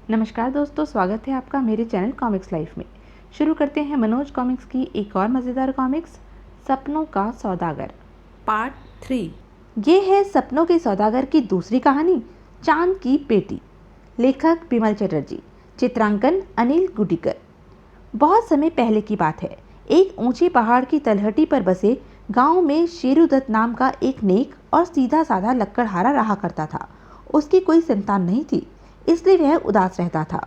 नमस्कार दोस्तों, स्वागत है आपका मेरे चैनल कॉमिक्स लाइफ में। शुरू करते हैं मनोज कॉमिक्स की एक और मज़ेदार कॉमिक्स, सपनों का सौदागर पार्ट 3। ये है सपनों के सौदागर की दूसरी कहानी, चांद की बेटी। लेखक बिमल चटर्जी, चित्रांकन अनिल गुडीकर। बहुत समय पहले की बात है। एक ऊंचे पहाड़ की तलहटी पर बसे गांव में शेरुदत्त नाम का एक नेक और सीधा साधा लक्कड़हारा रहा करता था। उसकी कोई संतान नहीं थी, इसलिए वह उदास रहता था।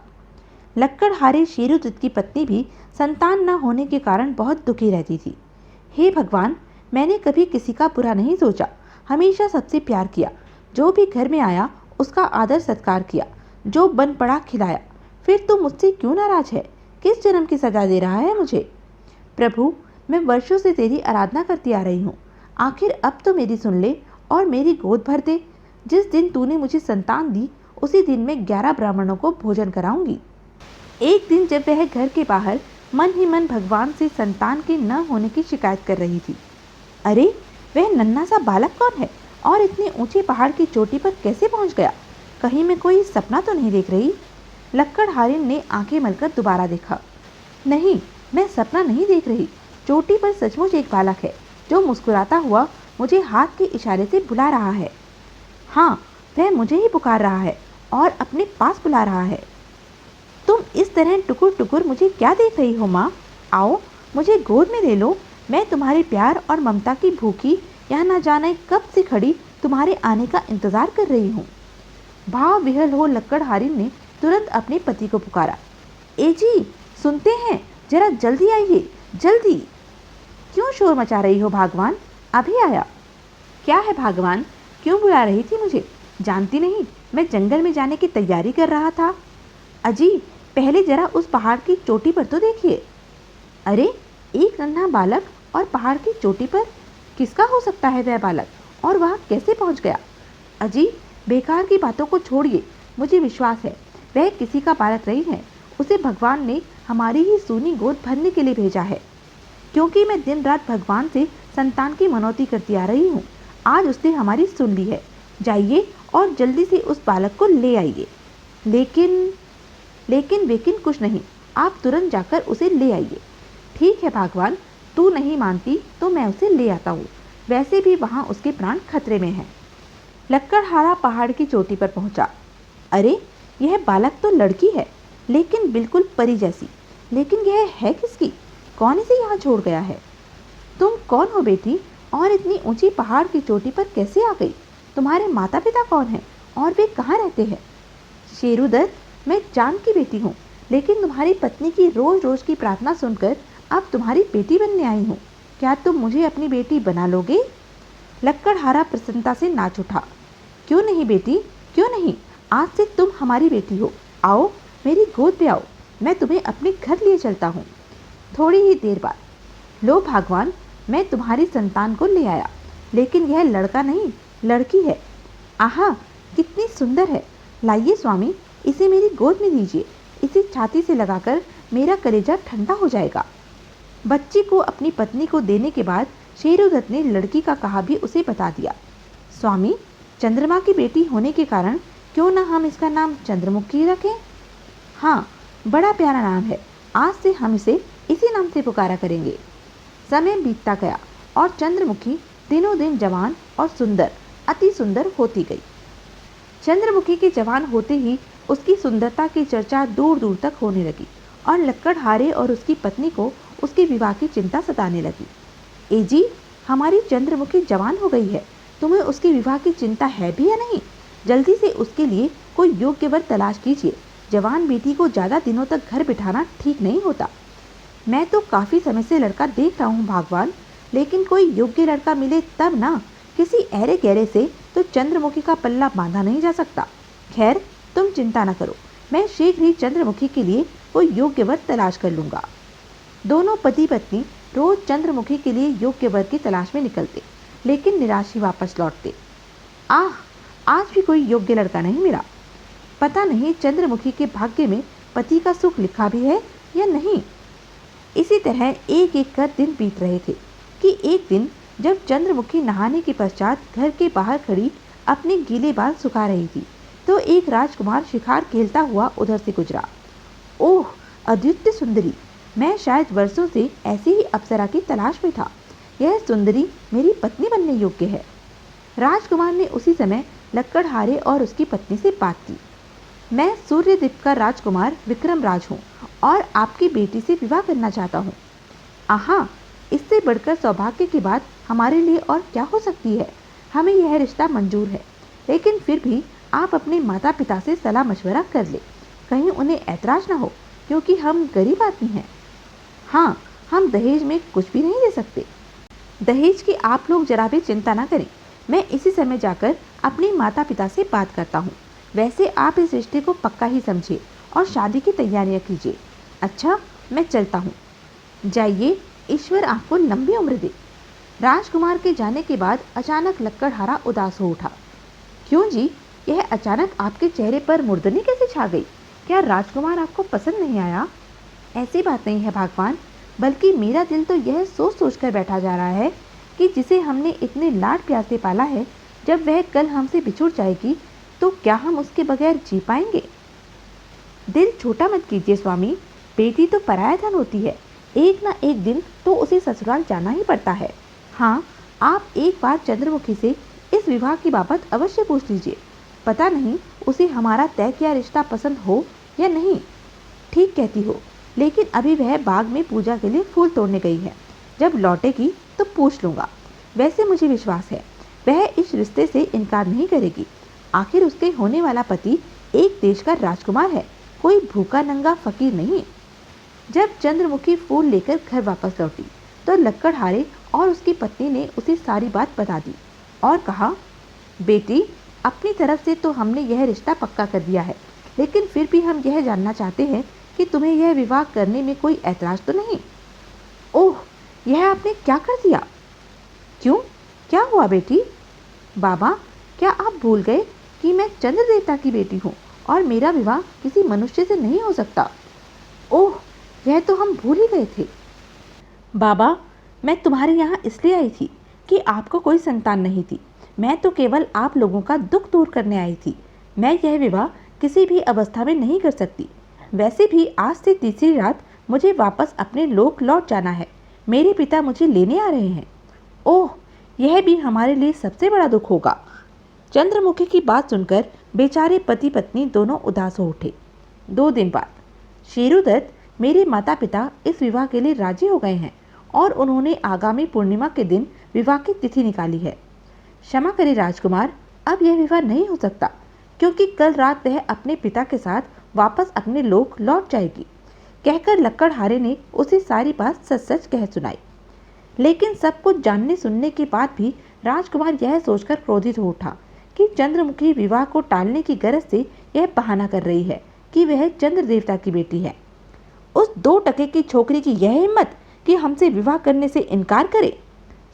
लक्कड़हारे शेरुदत्त की पत्नी भी संतान न होने के कारण बहुत दुखी रहती थी। हे भगवान, मैंने कभी किसी का बुरा नहीं सोचा, हमेशा सबसे प्यार किया। जो भी घर में आया उसका आदर सत्कार किया, जो बन पड़ा खिलाया। फिर तू मुझसे क्यों नाराज है? किस जन्म की सजा दे रहा है मुझे? प्रभु, मैं वर्षों से तेरी आराधना करती आ रही हूँ। आखिर अब तो मेरी सुन ले और मेरी गोद भर दे। जिस दिन तूने मुझे संतान दी उसी दिन मैं 11 ब्राह्मणों को भोजन कराऊंगी। एक दिन जब वह घर के बाहर मन ही मन भगवान से संतान के न होने की शिकायत कर रही थी। अरे, वह नन्हा सा बालक कौन है और इतने ऊंचे पहाड़ की चोटी पर कैसे पहुंच गया? कहीं मैं कोई सपना तो नहीं देख रही? लक्कड़हारिन ने आंखें मलकर दोबारा देखा। नहीं, मैं सपना नहीं देख रही। चोटी पर सचमुच एक बालक है जो मुस्कुराता हुआ मुझे हाथ के इशारे से बुला रहा है। हाँ, वह मुझे ही पुकार रहा है और अपने पास बुला रहा है। तुम इस तरह टुकुर टुकुर मुझे क्या देख रही हो माँ? आओ, मुझे गोद में ले लो। मैं तुम्हारे प्यार और ममता की भूखी यहाँ न जाने कब से खड़ी तुम्हारे आने का इंतजार कर रही हूँ। भाव विह्वल हो लक्कड़हारिन ने तुरंत अपने पति को पुकारा। ए जी, सुनते हैं, जरा जल्दी आइए, जल्दी। क्यों शोर मचा रही हो भागवान? अभी आया। क्या है भागवान, क्यों बुला रही थी मुझे? जानती नहीं, मैं जंगल में जाने की तैयारी कर रहा था। अजी, पहले जरा उस पहाड़ की चोटी पर तो देखिए। अरे, एक नन्हा बालक और पहाड़ की चोटी पर? किसका हो सकता है वह बालक, और वह कैसे पहुंच गया? अजी, बेकार की बातों को छोड़िए। मुझे विश्वास है वह किसी का बालक नहीं है। उसे भगवान ने हमारी ही सूनी गोद भरने के लिए भेजा है, क्योंकि मैं दिन रात भगवान से संतान की मनौती करती आ रही हूँ। आज उसने हमारी सुन ली है। जाइए और जल्दी से उस बालक को ले आइए। लेकिन वेकिन कुछ नहीं, आप तुरंत जाकर उसे ले आइए। ठीक है भागवान, तू नहीं मानती तो मैं उसे ले आता हूँ। वैसे भी वहाँ उसके प्राण खतरे में हैं। लक्कड़हारा पहाड़ की चोटी पर पहुँचा। अरे, यह बालक तो लड़की है, लेकिन बिल्कुल परी जैसी। लेकिन यह है किसकी? कौन इसे यहाँ छोड़ गया है? तुम कौन हो बेटी, और इतनी ऊंची पहाड़ की चोटी पर कैसे आ गई? तुम्हारे माता पिता कौन हैं और वे कहाँ रहते हैं? शेरुदत्त, मैं चांद की बेटी हूँ, लेकिन तुम्हारी पत्नी की रोज रोज की प्रार्थना सुनकर अब तुम्हारी बेटी बनने आई हूँ। क्या तुम मुझे अपनी बेटी बना लोगे? लक्कड़हारा प्रसन्नता से नाच उठा। क्यों नहीं बेटी, क्यों नहीं? आज से तुम हमारी बेटी हो। आओ, मेरी गोद पे आओ, मैं तुम्हें अपने घर लिए चलता हूँ। थोड़ी ही देर बाद, लो भगवान, मैं तुम्हारी संतान को ले आया, लेकिन यह लड़का नहीं, लड़की है। आहा, कितनी सुंदर है। लाइए स्वामी, इसे मेरी गोद में दीजिए। इसे छाती से लगाकर मेरा कलेजा ठंडा हो जाएगा। बच्ची को अपनी पत्नी को देने के बाद शेरुदत्त ने लड़की का कहा भी उसे बता दिया। स्वामी, चंद्रमा की बेटी होने के कारण क्यों ना हम इसका नाम चंद्रमुखी रखें? हाँ, बड़ा प्यारा नाम है। आज से हम इसे इसी नाम से पुकारा करेंगे। समय बीतता गया और चंद्रमुखी दिनों दिन जवान और सुंदर, अति सुंदर होती गई। चंद्रमुखी के जवान होते ही उसकी सुंदरता की चर्चा दूर दूर तक होने लगी और लक्कड़हारे और उसकी पत्नी को उसके विवाह की चिंता सताने लगी। ए जी, हमारी चंद्रमुखी जवान हो गई है, तुम्हें उसके विवाह की चिंता है भी या नहीं? जल्दी से उसके लिए कोई योग्य वर तलाश कीजिए। जवान बेटी को ज़्यादा दिनों तक घर बिठाना ठीक नहीं होता। मैं तो काफ़ी समय से लड़का देख रहा हूँ भगवान, लेकिन कोई योग्य लड़का मिले तब ना। किसी ऐरे गहरे से तो चंद्रमुखी का पल्ला बांधा नहीं जा सकता। खैर, तुम चिंता न करो, मैं शीघ्र ही चंद्रमुखी के लिए कोई योग्य वर तलाश कर लूँगा। दोनों पति पत्नी रोज चंद्रमुखी के लिए योग्य वर की तलाश में निकलते, लेकिन निराश ही वापस लौटते। आह, आज भी कोई योग्य लड़का नहीं मिला। पता नहीं चंद्रमुखी के भाग्य में पति का सुख लिखा भी है या नहीं। इसी तरह एक एक कर दिन बीत रहे थे कि एक दिन जब चंद्रमुखी नहाने के पश्चात घर के बाहर खड़ी अपने गीले बाल सुखा रही थी, तो एक राजकुमार शिकार खेलता हुआ उधर से गुजरा। ओह अद्वितीय सुंदरी, मैं शायद वर्षों से ऐसी ही अप्सरा की तलाश में था। यह सुंदरी मेरी पत्नी बनने योग्य है। राजकुमार ने उसी समय लक्कड़हारे और उसकी पत्नी से बात की। मैं सूर्यदीप का राजकुमार विक्रमराज हूँ और आपकी बेटी से विवाह करना चाहता हूँ। आहा, इससे बढ़कर सौभाग्य की बात हमारे लिए और क्या हो सकती है। हमें यह रिश्ता मंजूर है, लेकिन फिर भी आप अपने माता पिता से सलाह मशवरा कर ले, कहीं उन्हें ऐतराज ना हो, क्योंकि हम गरीब आदमी हैं। हाँ, हम दहेज में कुछ भी नहीं दे सकते। दहेज की आप लोग जरा भी चिंता ना करें, मैं इसी समय जाकर अपने माता पिता से बात करता हूँ। वैसे आप इस रिश्ते को पक्का ही समझिए और शादी की तैयारियाँ कीजिए। अच्छा, मैं चलता हूँ। जाइए, ईश्वर आपको लंबी उम्र दे। राजकुमार के जाने के बाद अचानक लक्कड़हारा उदास हो उठा। क्यों जी, यह अचानक आपके चेहरे पर मुर्दनी कैसे छा गई? क्या राजकुमार आपको पसंद नहीं आया? ऐसी बात नहीं है भगवान, बल्कि मेरा दिल तो यह सोच सोच कर बैठा जा रहा है कि जिसे हमने इतने लाड प्यार से पाला है, जब वह कल हमसे बिछुड़ जाएगी तो क्या हम उसके बगैर जी पाएंगे? दिल छोटा मत कीजिए स्वामी, बेटी तो पराया धन होती है। एक ना एक दिन तो उसे ससुराल जाना ही पड़ता है। हाँ, आप एक बार चंद्रमुखी से इस विवाह की बाबत अवश्य पूछ लीजिए। पता नहीं उसे हमारा तय किया रिश्ता पसंद हो या नहीं। ठीक कहती हो, लेकिन अभी वह बाग में पूजा के लिए फूल तोड़ने गई है। जब लौटेगी तो पूछ लूँगा। वैसे मुझे विश्वास है वह इस रिश्ते से इनकार नहीं करेगी। आखिर उसके होने वाला पति एक देश का राजकुमार है, कोई भूखा नंगा फकीर नहीं। जब चंद्रमुखी फूल लेकर घर वापस लौटी तो लक्कड़हारे और उसकी पत्नी ने उसे सारी बात बता दी और कहा, बेटी, अपनी तरफ से तो हमने यह रिश्ता पक्का कर दिया है, लेकिन फिर भी हम यह जानना चाहते हैं कि तुम्हें यह विवाह करने में कोई ऐतराज तो नहीं? ओह, यह आपने क्या कर दिया? क्यों, क्या हुआ बेटी? बाबा, क्या आप भूल गए कि मैं चंद्र देवता की बेटी हूँ और मेरा विवाह किसी मनुष्य से नहीं हो सकता? ओह, यह तो हम भूल ही गए थे। बाबा, मैं तुम्हारे यहाँ इसलिए आई थी कि आपको कोई संतान नहीं थी। मैं तो केवल आप लोगों का दुख दूर करने आई थी। मैं यह विवाह किसी भी अवस्था में नहीं कर सकती। वैसे भी आज से तीसरी रात मुझे वापस अपने लोक लौट जाना है। मेरे पिता मुझे लेने आ रहे हैं। ओह, यह भी हमारे लिए सबसे बड़ा दुख होगा। चंद्रमुखी की बात सुनकर बेचारे पति पत्नी दोनों उदास हो उठे। 2 दिन बाद, शेरुदत्त, मेरे माता पिता इस विवाह के लिए राजी हो गए हैं और उन्होंने आगामी पूर्णिमा के दिन विवाह की तिथि निकाली है। क्षमा करें राजकुमार, अब यह विवाह नहीं हो सकता, क्योंकि कल रात वह अपने पिता के साथ वापस अपने लोक लौट जाएगी। कहकर लक्कड़हारे ने उसे सारी बात सच सच कह सुनाई। लेकिन सब कुछ जानने सुनने के बाद भी राजकुमार यह सोचकर क्रोधित हो उठा कि चंद्रमुखी विवाह को टालने की गरज से यह बहाना कर रही है कि वह चंद्र देवता की बेटी है। उस 2 टके की छोकरी की यह हिम्मत कि हमसे विवाह करने से इनकार करे।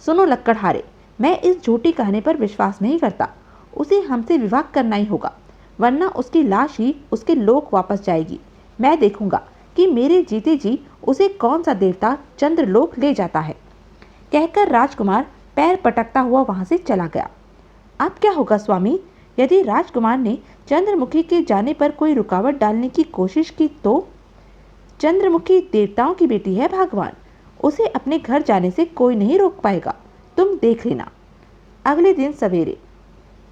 सुनो लक्कड़हारे, मैं इस झूठी कहानी पर विश्वास नहीं करता। उसे हमसे विवाह करना ही होगा, वरना उसकी लाश ही उसके लोक वापस जाएगी। मैं देखूंगा कि मेरे जीते जी उसे कौन सा देवता चंद्रलोक ले जाता है। कहकर राजकुमार पैर पटकता हुआ वहां से चला गया। अब क्या होगा स्वामी, यदि राजकुमार ने चंद्रमुखी के जाने पर कोई रुकावट डालने की कोशिश की तो? चंद्रमुखी देवताओं की बेटी है भगवान, उसे अपने घर जाने से कोई नहीं रोक पाएगा, तुम देख लेना। अगले दिन सवेरे,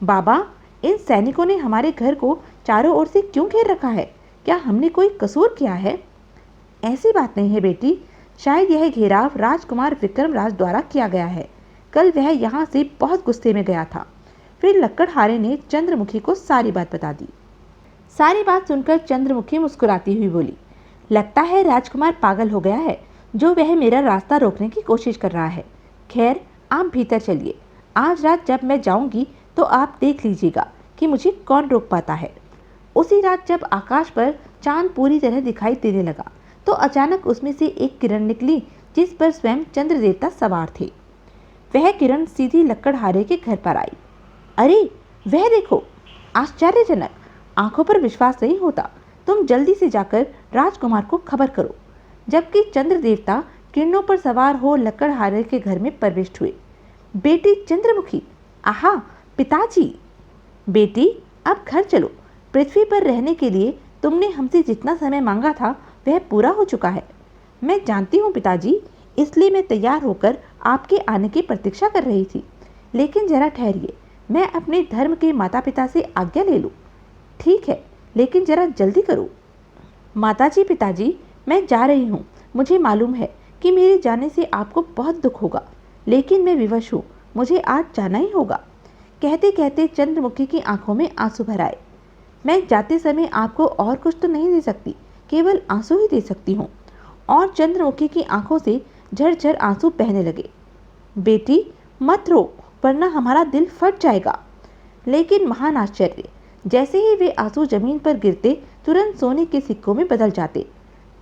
बाबा, इन सैनिकों ने हमारे घर को चारों ओर से क्यों घेर रखा है? क्या हमने कोई कसूर किया है? ऐसी बात नहीं है बेटी, शायद यह घेराव राजकुमार विक्रमराज द्वारा किया गया है। कल वह यहाँ से बहुत गुस्से में गया था। फिर लक्कड़हारे ने चंद्रमुखी को सारी बात बता दी। सारी बात सुनकर चंद्रमुखी मुस्कुराती हुई बोली, लगता है राजकुमार पागल हो गया है, जो वह मेरा रास्ता रोकने की कोशिश कर रहा है। खैर, आप भीतर चलिए। आज रात जब मैं जाऊंगी तो आप देख लीजिएगा कि मुझे कौन रोक पाता है। उसी रात जब आकाश पर चांद पूरी तरह दिखाई देने लगा तो अचानक उसमें से एक किरण निकली जिस पर स्वयं चंद्र देवता सवार थे। वह किरण सीधी लक्कड़हारे के घर पर आई। अरे वह देखो, आश्चर्यजनक, आंखों पर विश्वास नहीं होता। तुम जल्दी से जाकर राजकुमार को खबर करो। जबकि चंद्र देवता किरणों पर सवार हो लक्कड़हारे के घर में प्रविष्ट हुए। बेटी चंद्रमुखी, आहा पिताजी। बेटी, अब घर चलो, पृथ्वी पर रहने के लिए तुमने हमसे जितना समय मांगा था वह पूरा हो चुका है। मैं जानती हूँ पिताजी, इसलिए मैं तैयार होकर आपके आने की प्रतीक्षा कर रही थी। लेकिन जरा ठहरिए, मैं अपने धर्म के माता पिता से आज्ञा ले लूँ। ठीक है, लेकिन जरा जल्दी करो। माताजी, पिताजी, मैं जा रही हूँ। मुझे मालूम है कि मेरे जाने से आपको बहुत दुख होगा, लेकिन मैं विवश हूँ, मुझे आज जाना ही होगा। कहते कहते चंद्रमुखी की आंखों में आंसू भर आए। मैं जाते समय आपको और कुछ तो नहीं दे सकती, केवल आंसू ही दे सकती हूँ। और चंद्रमुखी की आंखों से झरझर आंसू बहने लगे। बेटी, मत रो, वरना हमारा दिल फट जाएगा। लेकिन महान आश्चर्य, जैसे ही वे आंसू जमीन पर गिरते तुरंत सोने के सिक्कों में बदल जाते।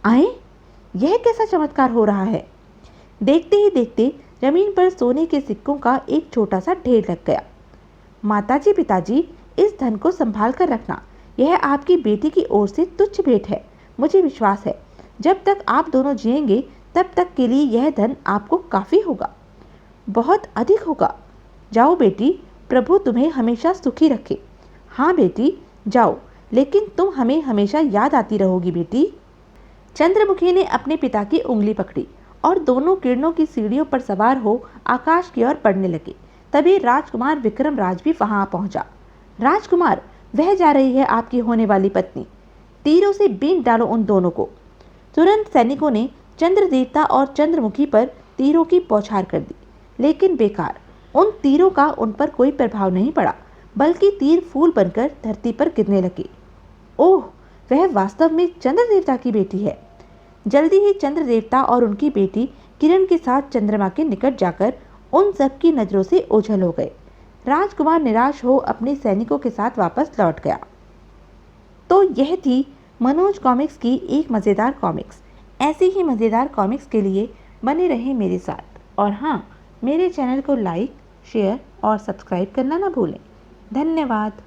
आए, यह कैसा चमत्कार हो रहा है? देखते ही देखते जमीन पर सोने के सिक्कों का एक छोटा सा ढेर लग गया। माताजी, पिताजी, इस धन को संभाल कर रखना। यह आपकी बेटी की ओर से तुच्छ भेंट है। मुझे विश्वास है जब तक आप दोनों जिएंगे तब तक के लिए यह धन आपको काफ़ी होगा, बहुत अधिक होगा। जाओ बेटी, प्रभु तुम्हें हमेशा सुखी रखे। हाँ बेटी, जाओ, लेकिन तुम हमें हमेशा याद आती रहोगी बेटी। चंद्रमुखी ने अपने पिता की उंगली पकड़ी और दोनों किरणों की सीढ़ियों पर सवार हो आकाश की ओर बढ़ने लगे। तभी राजकुमार विक्रमराज भी वहां पहुंचा। राजकुमार, वह जा रही है आपकी होने वाली पत्नी। तीरों से बींध डालो उन दोनों को। तुरंत सैनिकों ने चंद्र देवता और चंद्रमुखी पर तीरों की बौछार कर दी, लेकिन बेकार। उन तीरों का उन पर कोई प्रभाव नहीं पड़ा, बल्कि तीर फूल बनकर धरती पर गिरने लगे। ओह, वह वास्तव में चंद्र देवता की बेटी है। जल्दी ही चंद्र देवता और उनकी बेटी किरण के साथ चंद्रमा के निकट जाकर उन सब की नजरों से ओझल हो गए। राजकुमार निराश हो अपने सैनिकों के साथ वापस लौट गया। तो यह थी मनोज कॉमिक्स की एक मज़ेदार कॉमिक्स। ऐसी ही मज़ेदार कॉमिक्स के लिए बने रहें मेरे साथ। और हाँ, मेरे चैनल को लाइक, शेयर और सब्सक्राइब करना ना भूलें। धन्यवाद।